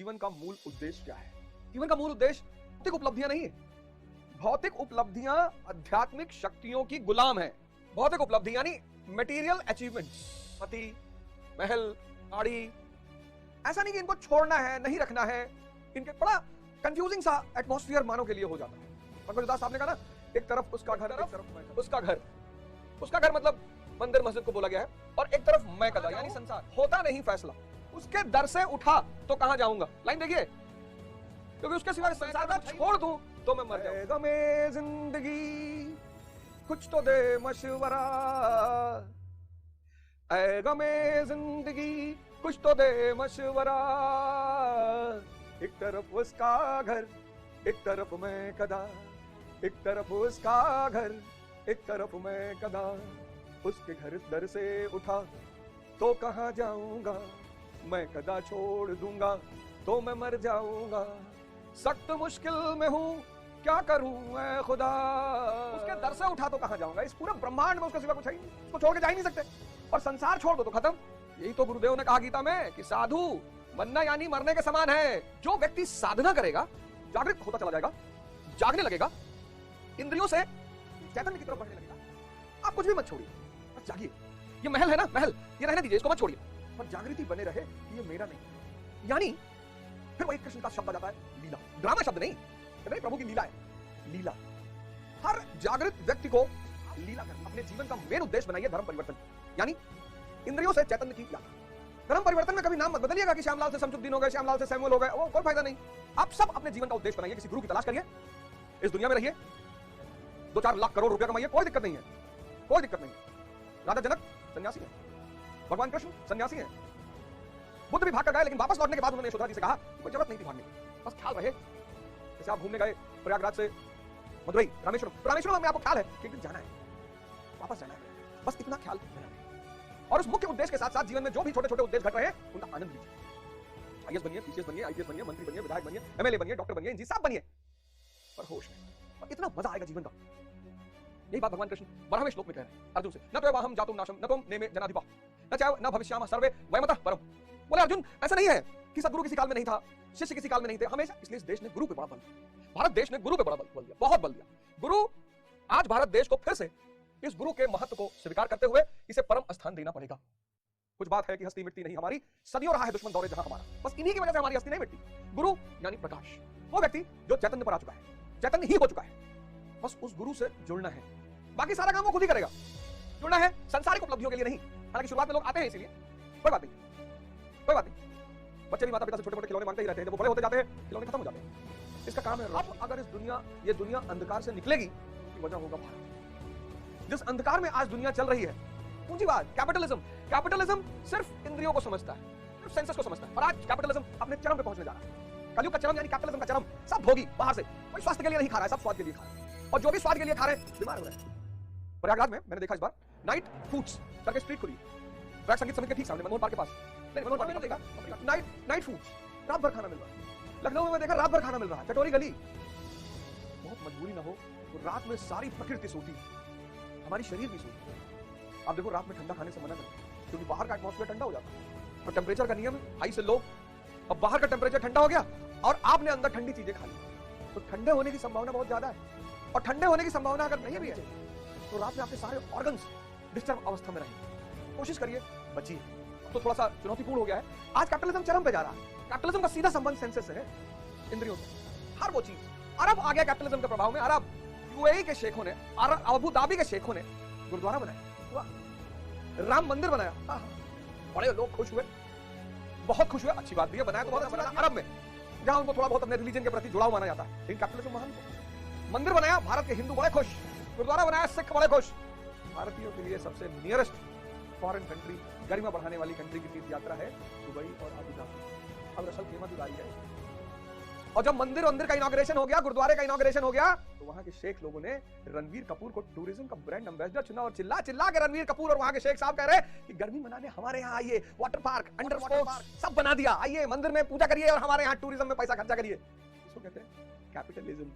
जीवन का मूल उद्देश्य क्या है? जीवन का मूल उद्देश्य भौतिक उपलब्धियां नहीं है। भौतिक उपलब्धियां आध्यात्मिक शक्तियों की गुलाम है। भौतिक उपलब्धि यानी मटेरियल अचीवमेंट्स, पति, महल, गाड़ी, ऐसा नहीं कि इनको छोड़ना है, नहीं रखना है। इनके बड़ा कंफ्यूजिंग सा एटमॉस्फेयर मानव के लिए हो जाता है। पंकज दास साहब ने कहा ना, एक तरफ उसका घर, एक तरफ उसका घर। उसका घर मतलब मंदिर मस्जिद को बोला गया है, और एक तरफ मैं कदा यानी संसार। होता नहीं फैसला, उसके दर से उठा तो कहां जाऊंगा। लाइन देखिए, क्योंकि उसके सिवाय संसार को छोड़ दूं तो मैं मर जाऊंगा। मैं जिंदगी कुछ तो दे मशवरा, ऐ गमे जिंदगी कुछ तो दे मशवरा। एक तरफ उसका घर, एक तरफ मैं कदा, एक तरफ उसका घर, एक तरफ मैं कदा। उसके घर दर से उठा तो कहां जाऊंगा, मैं कदा छोड़ दूंगा तो मैं मर जाऊंगा। सख्त मुश्किल में हूं, क्या करूं मैं खुदा। उसके दर से उठा तो कहां जाऊंगा। इस पूरे ब्रह्मांड में उसके सिवा कुछ है ही नहीं, उसको छोड़ के जा ही नहीं सकते। और संसार छोड़ दो तो खत्म। यही तो गुरुदेव ने कहा गीता में कि साधु बनना यानी मरने के समान है। जो व्यक्ति साधना करेगा, जागृत होता चला जाएगा, जागने लगेगा, इंद्रियों से चैतन्य की तरफ बढ़ने लगेगा। आप कुछ भी मत छोड़िए, बस जागिए। ये महल है ना, महल, ये रहने दीजिए, इसको मत छोड़िए, पर जागृति बने रहे कि ये मेरा नहीं। यानी फिर वही कृष्ण का शब्द आ जाता है, लीला। ड्रामा शब्द नहीं, प्रभु की लीला है, लीला। हर जागृत व्यक्ति को लीला करना अपने जीवन का मेन उद्देश्य बनाइए। धर्म परिवर्तन यानी इंद्रियों से चैतन्य की यात्रा। धर्म परिवर्तन में कभी नाम मत बदलिएगा कि श्यामलाल से शमसुद्दीन हो गए, श्यामलाल से सैमुअल हो गए, वो कोई फायदा नहीं। आप सब अपने जीवन का उद्देश्य बनाइए, किसी गुरु की तलाश करिए, इस दुनिया में रहिए, 2-4 लाख करोड़ रुपया कमाइए, कोई दिक्कत नहीं है, कोई दिक्कत नहीं। राजा जनक सन्यासी है, भगवान कृष्ण सन्यासी है, बुद्ध भी भाग कर गए, लेकिन वापस लौटने के बाद उन्होंने यशोधरा जी से कहा कोई जरूरत नहीं थी भागने की, बस ख्याल रहे। जैसे आप घूमने गए प्रयागराज से मदुरई, रामेश्वरम में आपको ख्याल है कि जाना है, वापस जाना है, बस इतना ख्याल रखना है। और उस मुख्य उद्देश्य के साथ साथ जीवन में जो भी छोटे छोटे उद्देश्य घट रहे हैं उनका आनंद लीजिए। आईएएस बनिए, पीसीएस बनिए, आईपीएस बनिए, मंत्री बनिए, विधायक बनिए, एमएलए बनिए, डॉक्टर बनिए, इंजीनियर सब बनिए, पर होश में। और इतना मजा आएगा जीवन का। यही बात भगवान कृष्ण 12वें श्लोक में कह रहे हैं अर्जुन से, न त्वं हम जातुम नाशम न त्वं नेमे जनाधिपा न चाहे न भविष्यामः सर्वे वयमतः परम। बोले अर्जुन, ऐसा नहीं है कि सदगुरु किसी काल में नहीं था, शिष्य किसी काल में नहीं थे, हमेशा। इसलिए इस देश ने गुरु पे बड़ा बल दिया, भारत देश ने गुरु पे बड़ा बल दिया, बहुत बल दिया। गुरु, आज भारत देश को फिर से इस गुरु के महत्व को स्वीकार करते हुए इसे परम स्थान देना पड़ेगा। कुछ बात है कि हस्ती मिटती नहीं हमारी, सदियों रहा है दुश्मन दौरे जहां हमारा, बस इन्हीं की वजह से हमारी हस्ती नहीं मिटती। गुरु यानी प्रकाश, वो व्यक्ति जो चैतन्य पर आ चुका है, चैतन्य ही हो चुका है, बस उस गुरु से जुड़ना है, बाकी सारा काम वो खुद ही करेगा। जुड़ना है सांसारिक उपलब्धियों के लिए नहीं, हालांकि शुरुआत में लोग आते हैं इसीलिए, कोई बात नहीं, कोई बात नहीं। बच्चे भी माता पिता से छोटे मोटे खिलौने मांगते ही रहते हैं, जब वो बड़े होते जाते हैं खिलौने खत्म हो जाते हैं। इसका काम है। अब अगर ये दुनिया अंधकार से निकलेगी, उसकी वजह होगा भारत। जिस अंधकार में आज दुनिया चल रही है, ऊंची बात, कैपिटलिज्म। कैपिटलिज्म सिर्फ इंद्रियों को समझता है, सिर्फ सेंसस को समझता है, और आज कैपिटलिज्म अपने चरम पे पहुंचने जा रहा है। कलयुग का चरम यानी कैपिटलिज्म का चरम। सब भोगी, बाहर से, कोई स्वास्थ्य के लिए नहीं खा रहा है, सब स्वाद के लिए खा रहा है, और जो भी स्वाद के लिए खा रहे हैं बीमार हो रहे हैं। प्रयागराज में मैंने देखा इस बार नाइट फूड्स करके स्ट्रीट खुली, प्रयाग संगीत समिति के ठीक सामने, मनमोहन पार्क के पास। नहीं, मनमोहन पार्क में देखा नाइट फूड्स, रात भर खाना मिल रहा है। लखनऊ में देखा रात भर खाना मिल रहा है, चटोरी गली। बहुत मजबूरी ना हो तो रात में सारी प्रकृति सोती है, हमारी शरीर भी सोती है। आप देखो रात में ठंडा खाने से मना करें, क्योंकि बाहर का एटमॉस्फेयर ठंडा हो जाता है, और टेम्परेचर का नियम हाई से लो। अब बाहर का टेम्परेचर ठंडा हो गया और आपने अंदर ठंडी चीजें खा ली, तो ठंडे होने की संभावना बहुत ज्यादा है। और ठंडे होने की संभावना अगर नहीं भी है तो रात में आपके सारे ऑर्गन्स डिस्टर्ब अवस्था में रहेंगे। कोशिश करिए बचिए। तो थोड़ा सा चुनौतीपूर्ण हो गया है। आज कैपिटलिज्म चरम पे जा रहा है। कैपिटलिज्म का सीधा संबंध सेंसस से है, इंद्रियों से। हर वो चीज, अरब आ गया कैपिटलिज्म के प्रभाव में। अरब, यूएई के शेखों ने, अबू धाबी के शेखों ने गुरुद्वारा बनाया, राम मंदिर बनाया, बड़े लोग खुश हुए, बहुत खुश हुए। अच्छी बात भी है, बनाया तो बहुत अच्छा लगा। अरब में जहां उनको थोड़ा बहुत अपने रिलीजन के प्रति जुड़ाव माना जाता है, लेकिन कैपिटलिज्म महान। मंदिर बनाया, भारत के हिंदू बड़े खुश। गुरुद्वारा बनाया, सिख बड़े खुश। भारतीयों के लिए सबसे नियरेस्ट फॉरेन कंट्री, गरिमा बढ़ाने वाली कंट्री की तीर्थ यात्रा है दुबई और अबू धाबी। अब रसल कीमत उतारी है। और जब मंदिर का इनॉग्रेशन हो गया, गुरुद्वारे का इनॉग्रेशन हो गया, तो वहां के शेख लोगों ने रणवीर कपूर को टूरिज्म का ब्रांड एम्बेसडर चुना। और चिल्ला चिल्ला के रणवीर कपूर और वहां के शेख साहब कह रहे हैं कि गर्मी मनाने हमारे यहाँ आइए, water park, under water park सब बना दिया, आइए मंदिर में पूजा करिए और हमारे यहाँ टूरिज्म में पैसा खर्चा करिए। इसको कहते हैं कैपिटलिज्म।